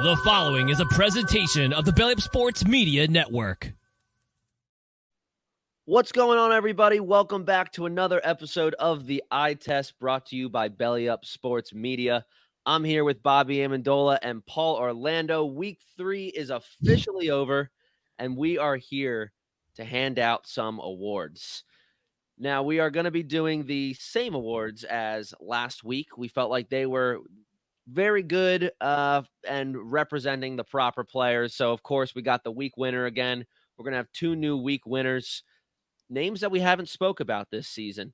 The following is a presentation of the Belly Up Sports Media Network. What's going on, everybody? Welcome back to another episode of the Eye Test, brought to you by Belly Up Sports Media. I'm here with Bobby Amendola and Paul Orlando. Week 3 is officially over, and we are here to hand out some awards. Now, we are going to be doing the same awards as last week. We felt like they were very good and representing the proper players. So, of course, we got the week winner again. We're going to have 2 new week winners, names that we haven't spoke about this season.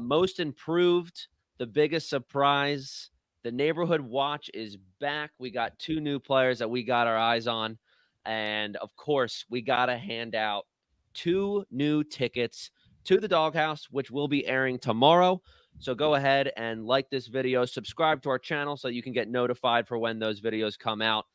Most improved, the biggest surprise, the neighborhood watch is back. We got 2 new players that we got our eyes on. And, of course, we got to hand out 2 new tickets to the Doghouse, which will be airing tomorrow. So go ahead and like this video, subscribe to our channel so you can get notified for when those videos come out.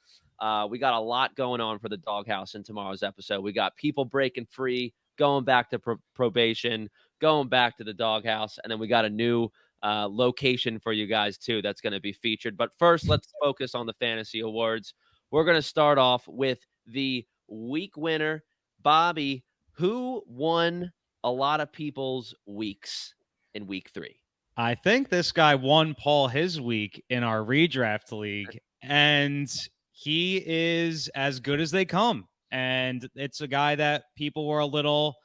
We got a lot going on for the Doghouse in tomorrow's episode. We got people breaking free, going back to probation, going back to the Doghouse, and then we got a new location for you guys too that's going to be featured. But first, let's focus on the fantasy awards. We're going to start off with the week winner, Bobby, who won a lot of people's weeks in week 3. I think this guy won Paul his week in our redraft league, and he is as good as they come. And it's a guy that people were a little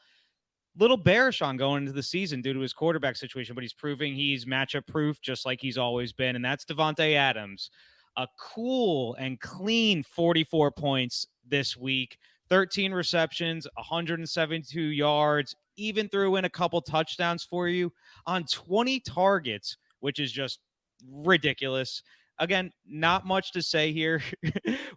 bearish on going into the season due to his quarterback situation, but he's proving he's matchup proof just like he's always been. And that's Davante Adams. A cool and clean 44 points this week, 13 receptions, 172 yards, even threw in a couple touchdowns for you on 20 targets, which is just ridiculous. Again, not much to say here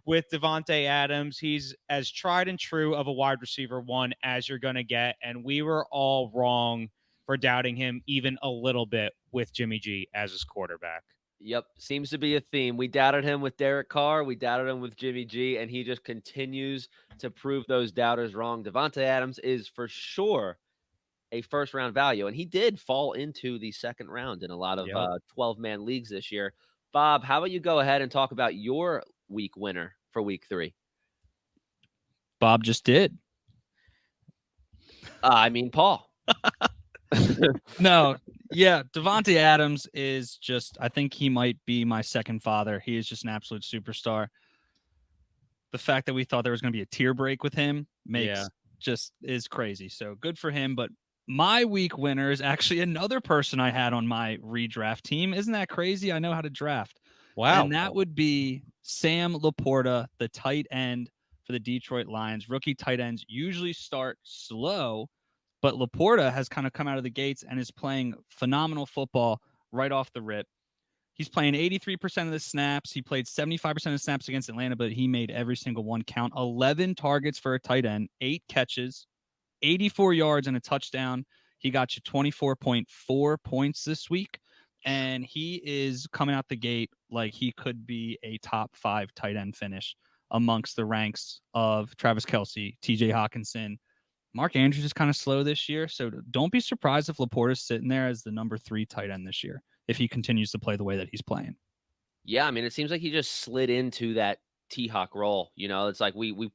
with Davante Adams. He's as tried and true of a wide receiver 1 as you're going to get, and we were all wrong for doubting him even a little bit with Jimmy G as his quarterback. Yep, seems to be a theme. We doubted him with Derek Carr. We doubted him with Jimmy G, and he just continues to prove those doubters wrong. Davante Adams is for sure a first-round value, and he did fall into the second round in a lot of 12-man leagues this year. Bob, how about you go ahead and talk about your week winner for week 3? Bob just did. Paul. No, yeah, Davante Adams is just, I think he might be my second father. He is just an absolute superstar. The fact that we thought there was going to be a tier break with him just is crazy. So good for him. But my week winner is actually another person I had on my redraft team. Isn't that crazy? I know how to draft. Wow. And that would be Sam Laporta, the tight end for the Detroit Lions. Rookie tight ends usually start slow, but Laporta has kind of come out of the gates and is playing phenomenal football right off the rip. He's playing 83% of the snaps. He played 75% of snaps against Atlanta, but he made every single one count. 11 targets for a tight end, 8 catches, 84 yards and a touchdown. He got you 24.4 points this week, and he is coming out the gate like he could be a top 5 tight end finish amongst the ranks of Travis Kelce, TJ Hawkinson. Mark Andrews is kind of slow this year, so don't be surprised if Laporta's sitting there as the number 3 tight end this year if he continues to play the way that he's playing. Yeah, it seems like he just slid into that T-Hawk role. It's like we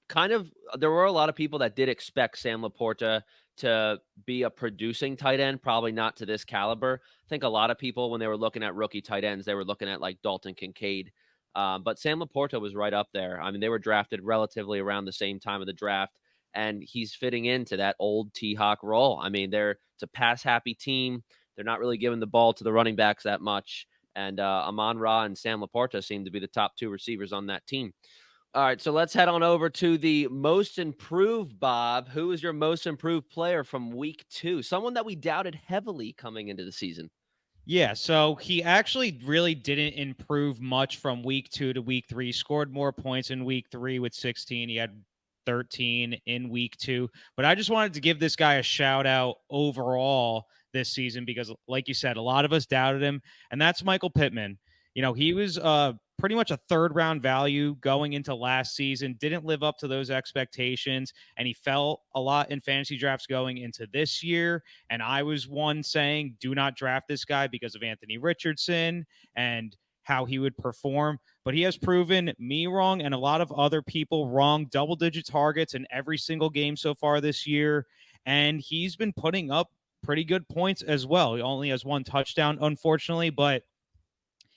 kind of, there were a lot of people that did expect Sam Laporta to be a producing tight end, probably not to this caliber. I think a lot of people, when they were looking at rookie tight ends, they were looking at like Dalton Kincaid. But Sam Laporta was right up there. They were drafted relatively around the same time of the draft, and he's fitting into that old T-Hawk role. It's a pass-happy team. They're not really giving the ball to the running backs that much. And Amon-Ra and Sam Laporta seem to be the top 2 receivers on that team. All right, so let's head on over to the most improved, Bob. Who is your most improved player from week 2? Someone that we doubted heavily coming into the season. Yeah, so he actually really didn't improve much from week 2 to week 3. Scored more points in week 3 with 16. He had 13 in week 2. But I just wanted to give this guy a shout out overall this season because, like you said, a lot of us doubted him, and that's Michael Pittman. He was pretty much a 3rd-round value going into last season, didn't live up to those expectations, and he fell a lot in fantasy drafts going into this year. And I was one saying, do not draft this guy because of Anthony Richardson, and how he would perform, but he has proven me wrong and a lot of other people wrong. Double-digit targets in every single game so far this year, and he's been putting up pretty good points as well. He only has one touchdown, unfortunately, but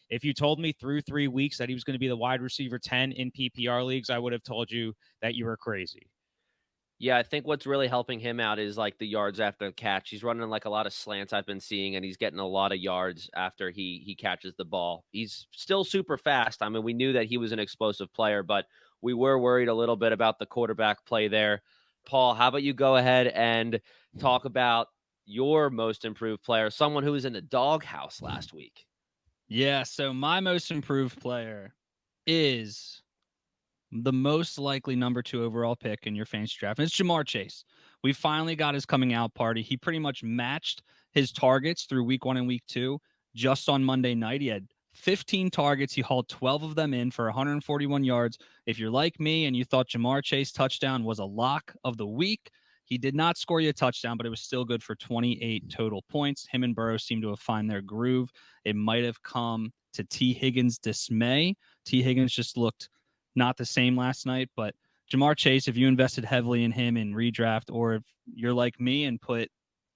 if you told me through 3 weeks that he was going to be the wide receiver 10 in PPR leagues, I would have told you that you were crazy. Yeah, I think what's really helping him out is like the yards after the catch. He's running like a lot of slants I've been seeing, and he's getting a lot of yards after he catches the ball. He's still super fast. I mean, we knew that he was an explosive player, but we were worried a little bit about the quarterback play there. Paul, how about you go ahead and talk about your most improved player, someone who was in the doghouse last week? Yeah, so my most improved player is the most likely number 2 overall pick in your fantasy draft. And it's Jamar Chase. We finally got his coming out party. He pretty much matched his targets through week 1 and week 2. Just on Monday night, he had 15 targets. He hauled 12 of them in for 141 yards. If you're like me and you thought Jamar Chase touchdown was a lock of the week, he did not score you a touchdown, but it was still good for 28 total points. Him and Burrow seem to have found their groove. It might have come to T. Higgins' dismay. T. Higgins just looked not the same last night, but Jamar Chase, if you invested heavily in him in redraft, or if you're like me and put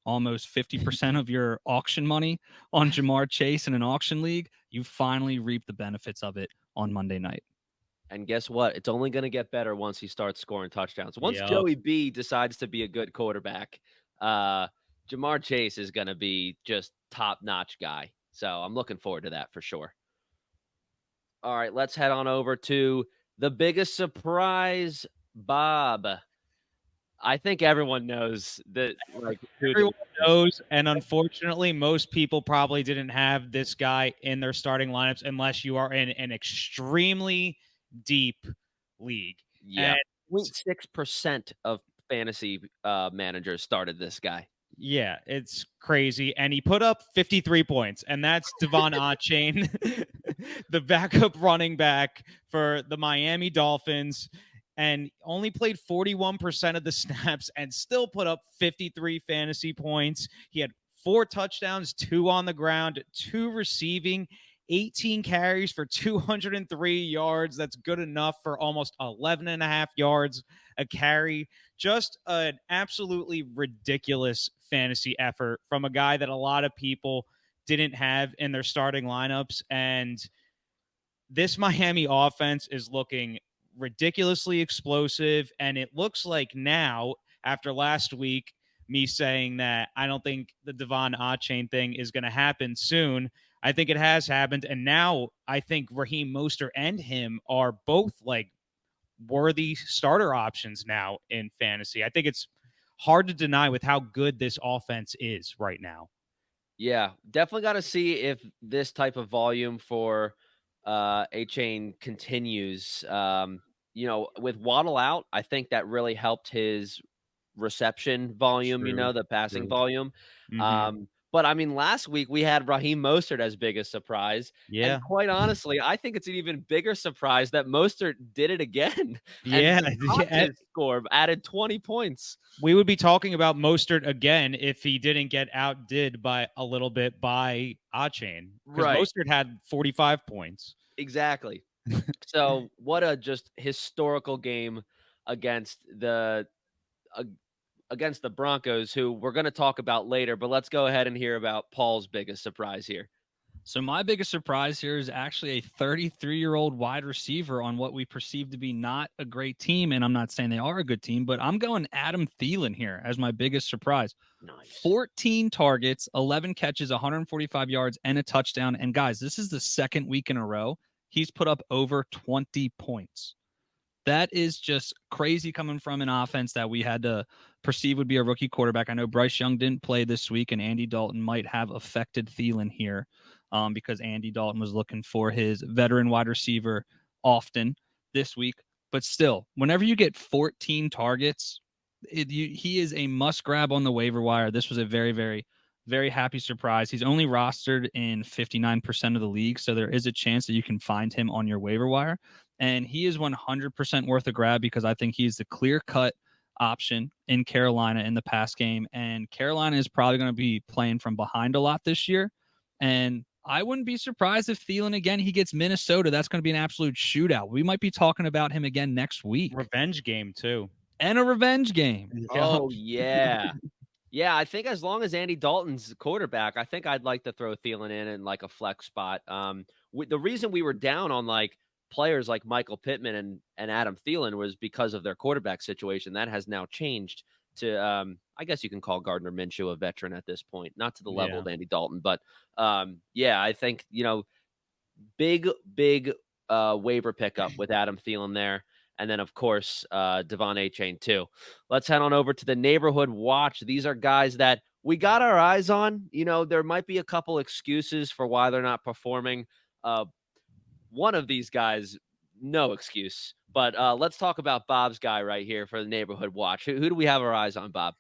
almost 50% of your auction money on Jamar Chase in an auction league, you finally reap the benefits of it on Monday night. And guess what? It's only going to get better once he starts scoring touchdowns. Once Yep. Joey B decides to be a good quarterback, Jamar Chase is going to be just top-notch guy. So I'm looking forward to that for sure. All right, let's head on over to the biggest surprise, Bob. I think everyone knows that. Like, Everyone knows, and unfortunately, most people probably didn't have this guy in their starting lineups unless you are in an extremely deep league. Yeah, And 0.6% of fantasy managers started this guy. yeah, it's crazy. And he put up 53 points, and that's Davante Adams, the backup running back for the Miami Dolphins, and only played 41% of the snaps and still put up 53 fantasy points. He had 4 touchdowns, 2 on the ground, 2 receiving, 18 carries for 203 yards. That's good enough for almost 11 and a half yards a carry. Just an absolutely ridiculous fantasy effort from a guy that a lot of people didn't have in their starting lineups. And this Miami offense is looking ridiculously explosive. And it looks like now, after last week, me saying that I don't think the Davante Adams thing is going to happen soon, I think it has happened. And now I think Raheem Mostert and him are both like worthy starter options now in fantasy. I think it's hard to deny with how good this offense is right now. Yeah, definitely got to see if this type of volume for A-Chain continues. With Waddle out, I think that really helped his reception volume, True, the passing true. volume. Mm-hmm. But I mean, last week we had Raheem Mostert as biggest surprise. Yeah. And quite honestly, I think it's an even bigger surprise that Mostert did it again. Yeah. And topped his score, added 20 points. We would be talking about Mostert again if he didn't get outdid by a little bit by A-Chain. Because Right. Mostert had 45 points. Exactly. So what a just historical game against the Broncos, who we're going to talk about later. But let's go ahead and hear about Paul's biggest surprise here. So my biggest surprise here is actually a 33-year-old wide receiver on what we perceive to be not a great team. And I'm not saying they are a good team, but I'm going Adam Thielen here as my biggest surprise. Nice. 14 targets, 11 catches, 145 yards, and a touchdown. And guys, this is the second week in a row he's put up over 20 points. That is just crazy coming from an offense that we had to perceive would be a rookie quarterback. I know Bryce Young didn't play this week, and Andy Dalton might have affected Thielen here because Andy Dalton was looking for his veteran wide receiver often this week. But still, whenever you get 14 targets, he is a must grab on the waiver wire. This was a very, very, very happy surprise. He's only rostered in 59% of the league, so there is a chance that you can find him on your waiver wire. And he is 100% worth a grab because I think he's the clear-cut option in Carolina in the pass game. And Carolina is probably going to be playing from behind a lot this year. And I wouldn't be surprised if Thielen again, he gets Minnesota. That's going to be an absolute shootout. We might be talking about him again next week. Revenge game too. And a revenge game. Oh, yeah. Yeah, I think as long as Andy Dalton's quarterback, I think I'd like to throw Thielen in like a flex spot. The reason we were down on like players like Michael Pittman and Adam Thielen was because of their quarterback situation. That has now changed to, I guess you can call Gardner Minshew a veteran at this point, not to the level Yeah. of Andy Dalton, but yeah, I think, big waiver pickup with Adam Thielen there. And then, of course, Devon A-Chain, too. Let's head on over to the neighborhood watch. These are guys that we got our eyes on. There might be a couple excuses for why they're not performing. One of these guys, no excuse. But let's talk about Bob's guy right here for the neighborhood watch. Who do we have our eyes on, Bob?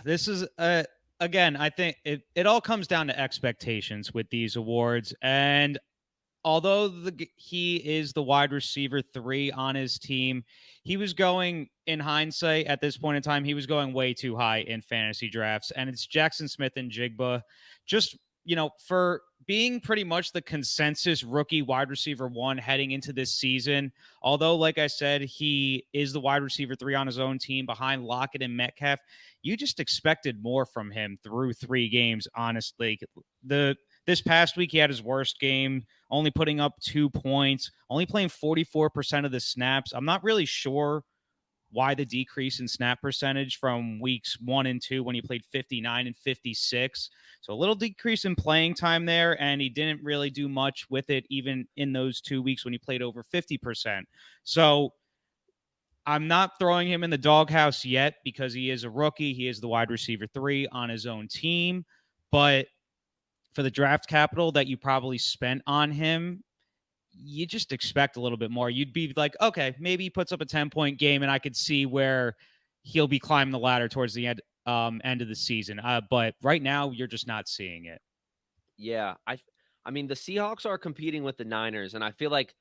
This is again, I think it all comes down to expectations with these awards. And although he is the wide receiver 3 on his team, he was going, in hindsight, at this point in time, he was going way too high in fantasy drafts. And it's Jackson Smith and Jigba. Just, for being pretty much the consensus rookie wide receiver 1 heading into this season, although, like I said, he is the wide receiver 3 on his own team behind Lockett and Metcalf, you just expected more from him through 3 games, honestly. This past week, he had his worst game, only putting up 2 points, only playing 44% of the snaps. I'm not really sure why the decrease in snap percentage from weeks 1 and 2 when he played 59 and 56. So a little decrease in playing time there, and he didn't really do much with it even in those 2 weeks when he played over 50%. So I'm not throwing him in the doghouse yet because he is a rookie. He is the wide receiver 3 on his own team. But for the draft capital that you probably spent on him, you just expect a little bit more. You'd be like, okay, maybe he puts up a 10-point game and I could see where he'll be climbing the ladder towards the end of the season. But right now, you're just not seeing it. Yeah, I mean, the Seahawks are competing with the Niners, and I feel like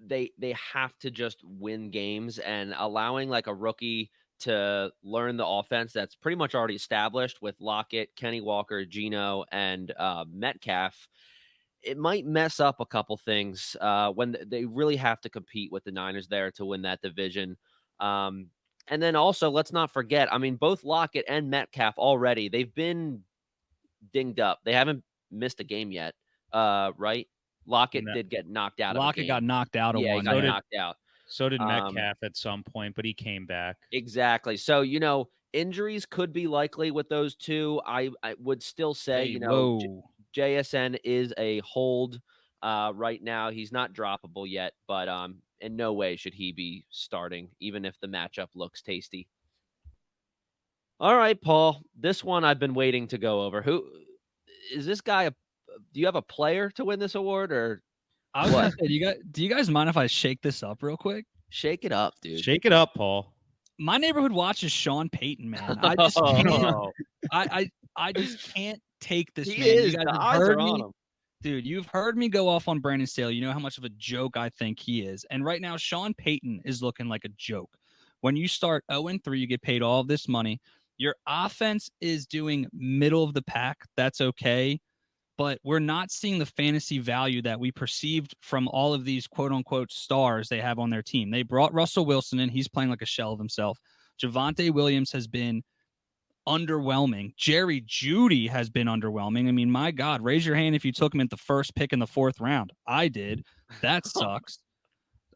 they have to just win games, and allowing like a rookie to learn the offense that's pretty much already established with Lockett, Kenny Walker, Geno, and Metcalf, it might mess up a couple things when they really have to compete with the Niners there to win that division. And then also, let's not forget, I mean, both Lockett and Metcalf already, they've been dinged up. They haven't missed a game yet, right? Lockett did get knocked out of a game. Got knocked out of Yeah, one. he got knocked out. So did Metcalf at some point, but he came back. Exactly. So, injuries could be likely with those two. I would still say, JSN is a hold right now. He's not droppable yet, but in no way should he be starting, even if the matchup looks tasty. All right, Paul. This one I've been waiting to go over. Who is this guy? Do you have a player to win this award, or I was gonna say, do you guys mind if I shake this up real quick? Shake it up, dude. Shake it up, Paul. My neighborhood watch is Sean Payton, man. I just can't. I just can't take this. He man. is. You guys The have eyes heard are me, on him. dude. You've heard me go off on Brandon Staley. You know how much of a joke I think he is. And right now, Sean Payton is looking like a joke. When you start 0-3, you get paid all of this money. Your offense is doing middle of the pack. That's okay. But we're not seeing the fantasy value that we perceived from all of these quote-unquote stars they have on their team. They brought Russell Wilson in. He's playing like a shell of himself. Javonte Williams has been underwhelming. Jerry Jeudy has been underwhelming. I mean, my God, raise your hand if you took him at the first pick in the 4th round. I did. That sucks.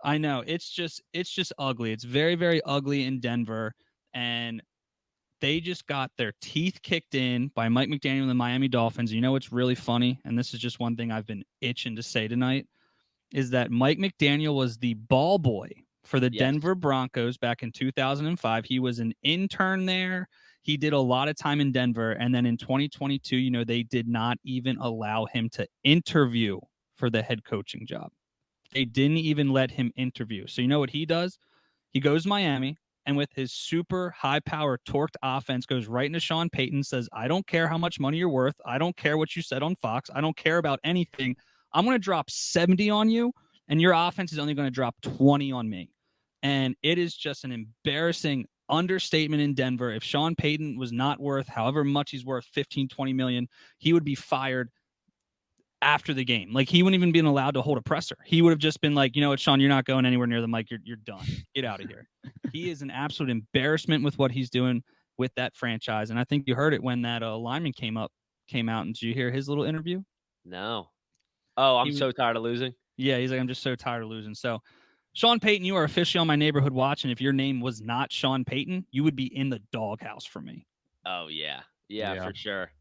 I know. It's just ugly. It's very, very ugly in Denver. And they just got their teeth kicked in by Mike McDaniel and the Miami Dolphins. You know what's really funny, and this is just one thing I've been itching to say tonight, is that Mike McDaniel was the ball boy for the Denver Broncos back in 2005. He was an intern there. He did a lot of time in Denver, and then in 2022, they did not even allow him to interview for the head coaching job. They didn't even let him interview. So you know what he does? He goes to Miami, and with his super high-power torqued offense, goes right into Sean Payton, says, I don't care how much money you're worth. I don't care what you said on Fox. I don't care about anything. I'm going to drop 70 on you, and your offense is only going to drop 20 on me. And it is just an embarrassing understatement in Denver. If Sean Payton was not worth however much he's worth, 15, 20 million, he would be fired after the game. Like, he wouldn't even been allowed to hold a presser. He would have just been like, you know what, Sean, you're not going anywhere near the mic. You're done. Get out of here. He is an absolute embarrassment with what he's doing with that franchise. And I think you heard it when that lineman came out. And did you hear his little interview? No. Oh, I'm so tired of losing. Yeah, he's like, I'm just so tired of losing. So, Sean Payton, you are officially on my neighborhood watch, and if your name was not Sean Payton, you would be in the doghouse for me. Oh, yeah, for sure.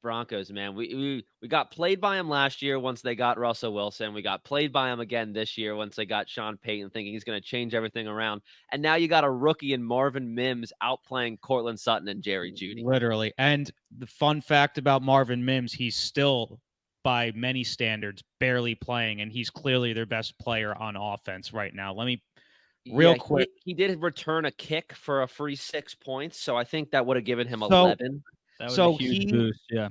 Broncos, man. We got played by him last year once they got Russell Wilson. We got played by him again this year once they got Sean Payton, thinking he's going to change everything around. And now you got a rookie in Marvin Mims outplaying Cortland Sutton and Jerry Jeudy. Literally. And the fun fact about Marvin Mims, he's still, by many standards, barely playing, and he's clearly their best player on offense right now. Let me real quick. He did return a kick for a free 6 points, so I think that would have given him 11. That was a huge boost, yeah.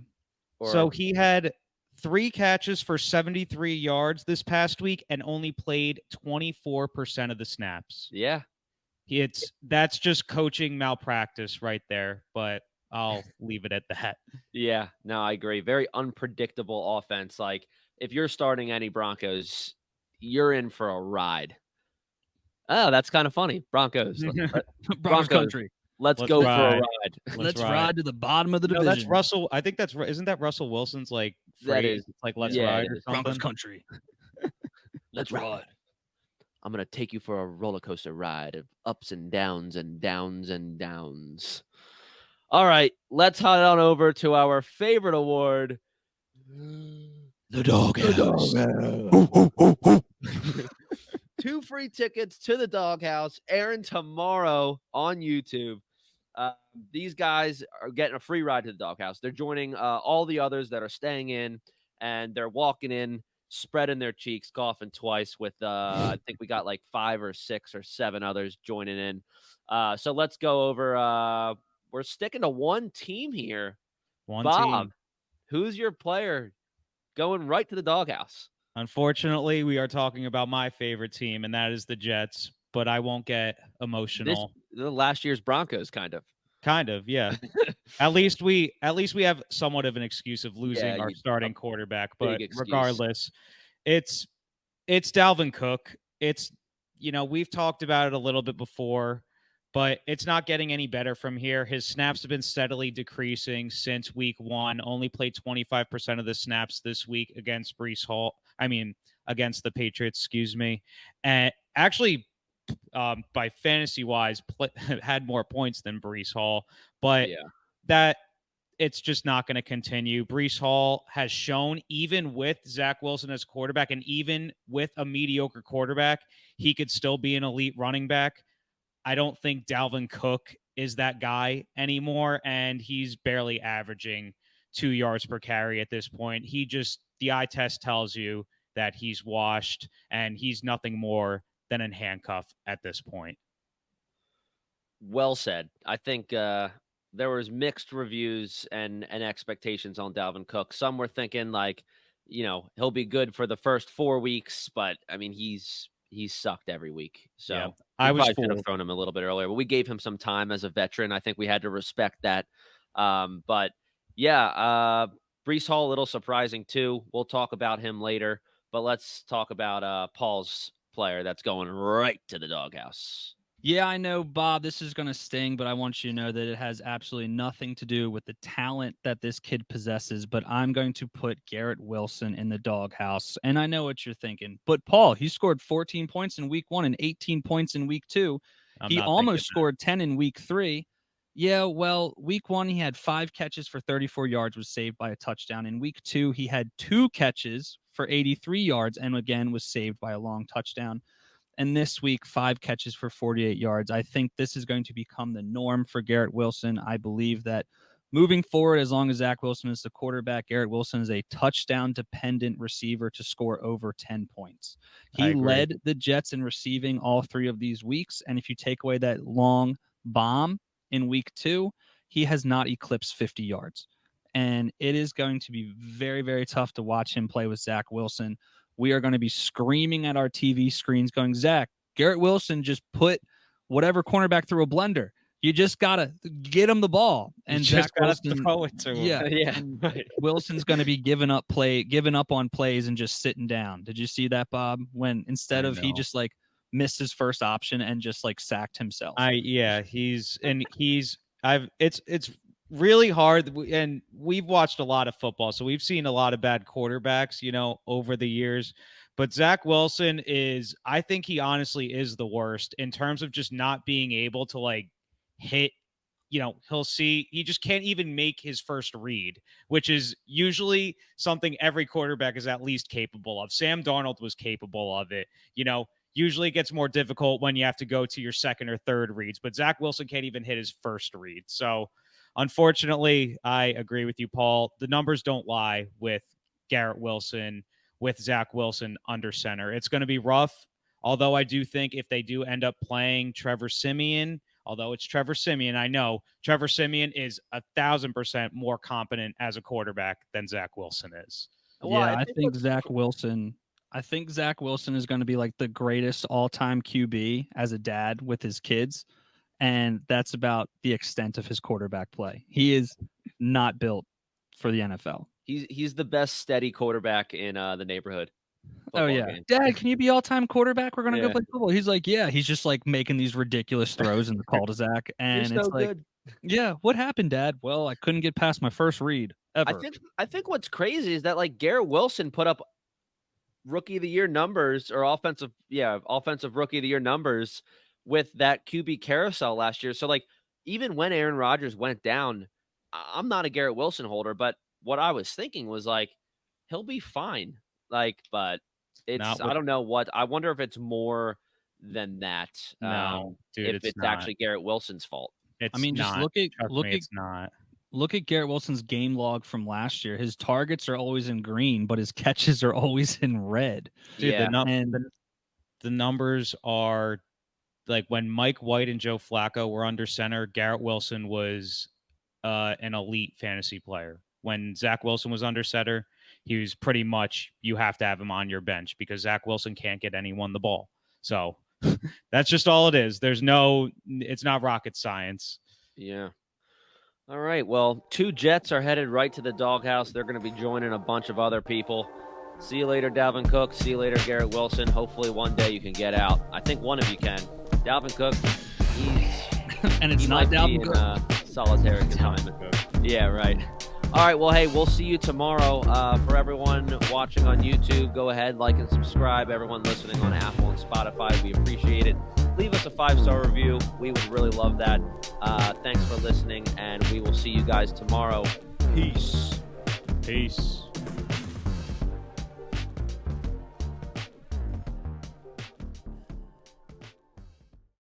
So he had 3 catches for 73 yards this past week and only played 24% of the snaps. Yeah. That's just coaching malpractice right there, but I'll leave it at that. Yeah, no, I agree. Very unpredictable offense. Like, if you're starting any Broncos, you're in for a ride. Oh, that's kind of funny. Broncos. Broncos country. Let's go ride. For a ride. Let's ride to the bottom of the division. That's Russell. I think isn't that Russell Wilson's like phrase? That is. It's like let's ride or something. Broncos country. Let's ride. I'm going to take you for a roller coaster ride of ups and downs and downs and downs. All right, let's head on over to our favorite award, the Doghouse. 2 free tickets to the Doghouse, airing tomorrow on YouTube. These guys are getting a free ride to the Doghouse. They're joining all the others that are staying in, and they're walking in, spreading their cheeks, coughing twice with, I think we got like 5 or 6 or 7 others joining in. So let's go over. We're sticking to one team here. Bob, Team. Who's your player going right to the Doghouse? Unfortunately, we are talking about my favorite team, and that is the Jets. But I won't get emotional. The last year's Broncos, kind of. Kind of, yeah. At least we have somewhat of an excuse of losing our starting quarterback. But regardless, it's Dalvin Cook. It's, we've talked about it a little bit before, but it's not getting any better from here. His snaps have been steadily decreasing since week 1. Only played 25% of the snaps this week against against the Patriots, excuse me. And actually, by fantasy wise, had more points than Breece Hall, but that it's just not going to continue. Breece Hall has shown, even with Zach Wilson as quarterback and even with a mediocre quarterback, he could still be an elite running back. I don't think Dalvin Cook is that guy anymore, and he's barely averaging 2 yards per carry at this point. The eye test tells you that he's washed, and he's nothing more than in handcuff at this point. Well said. I think there was mixed reviews and expectations on Dalvin Cook. Some were thinking like, he'll be good for the first 4 weeks, but I mean, he's sucked every week. So yeah, I was should have thrown him a little bit earlier, but we gave him some time as a veteran. I think we had to respect that. But yeah, Breece Hall, a little surprising too. We'll talk about him later, but let's talk about Paul's player that's going right to the Doghouse. Yeah, I know, Bob, this is going to sting, but I want you to know that it has absolutely nothing to do with the talent that this kid possesses, but I'm going to put Garrett Wilson in the Doghouse. And I know what you're thinking, but Paul, he scored 14 points in week 1 and 18 points in week 2. He almost scored 10 in week 3. Yeah, well, week 1, he had 5 catches for 34 yards, was saved by a touchdown. In week 2, he had 2 catches for 83 yards and again was saved by a long touchdown. And this week, 5 catches for 48 yards. I think this is going to become the norm for Garrett Wilson. I believe that moving forward, as long as Zach Wilson is the quarterback, Garrett Wilson is a touchdown-dependent receiver to score over 10 points. He led the Jets in receiving all 3 of these weeks. And if you take away that long bomb in week 2, he has not eclipsed 50 yards. And it is going to be very, very tough to watch him play with Zach Wilson. We are going to be screaming at our TV screens going, Zach, Garrett Wilson just put whatever cornerback through a blender. You just gotta get him the ball, and You just Zach gotta Wilson, throw it to him. yeah, Yeah, and right. Wilson's going to be giving up on plays and just sitting down. Did you see that, Bob? When instead I of he know. just like missed his first option and just like sacked himself. It's really hard, and we've watched a lot of football, so we've seen a lot of bad quarterbacks, over the years. But Zach Wilson I think he honestly is the worst in terms of just not being able to like hit. He just can't even make his first read, which is usually something every quarterback is at least capable of. Sam Darnold was capable of it. Usually it gets more difficult when you have to go to your second or third reads, but Zach Wilson can't even hit his first read. So unfortunately, I agree with you, Paul. The numbers don't lie with Garrett Wilson, with Zach Wilson under center. It's going to be rough, although I do think if they do end up playing Trevor Siemian, although it's Trevor Siemian, I know Trevor Siemian is 1,000% more competent as a quarterback than Zach Wilson is. Well, I think Zach Wilson is going to be like the greatest all-time QB as a dad with his kids, and that's about the extent of his quarterback play. He is not built for the NFL. He's the best steady quarterback in the neighborhood. Oh yeah, game. Dad, can you be all-time quarterback? We're gonna go Yeah. play football. He's like, yeah. He's just like making these ridiculous throws in the cul-de-sac, and You're it's so like, good. yeah, what happened, Dad? Well, I couldn't get past my first read ever. I think what's crazy is that like Garrett Wilson put up rookie of the year numbers or offensive rookie of the year numbers with that QB carousel last year. So like even when Aaron Rodgers went down, I'm not a Garrett Wilson holder, but what I was thinking was like he'll be fine. Like, but I don't know what I wonder if it's more than that. No, dude, if it's actually Garrett Wilson's fault. Just look at Garrett Wilson's game log from last year. His targets are always in green, but his catches are always in red. Dude, yeah. The numbers are like when Mike White and Joe Flacco were under center, Garrett Wilson was an elite fantasy player. When Zach Wilson was under center, he was pretty much, you have to have him on your bench because Zach Wilson can't get anyone the ball. So that's just all it is. It's not rocket science. Yeah. All right. Well, 2 Jets are headed right to the Doghouse. They're going to be joining a bunch of other people. See you later, Dalvin Cook. See you later, Garrett Wilson. Hopefully one day you can get out. I think one of you can. Dalvin Cook, and it's not Dalvin Cook. Solitary confinement. Yeah, right. All right, well, hey, we'll see you tomorrow. For everyone watching on YouTube, go ahead, like and subscribe. Everyone listening on Apple and Spotify, we appreciate it. Leave us a 5-star review. We would really love that. Thanks for listening, and we will see you guys tomorrow. Peace. Peace.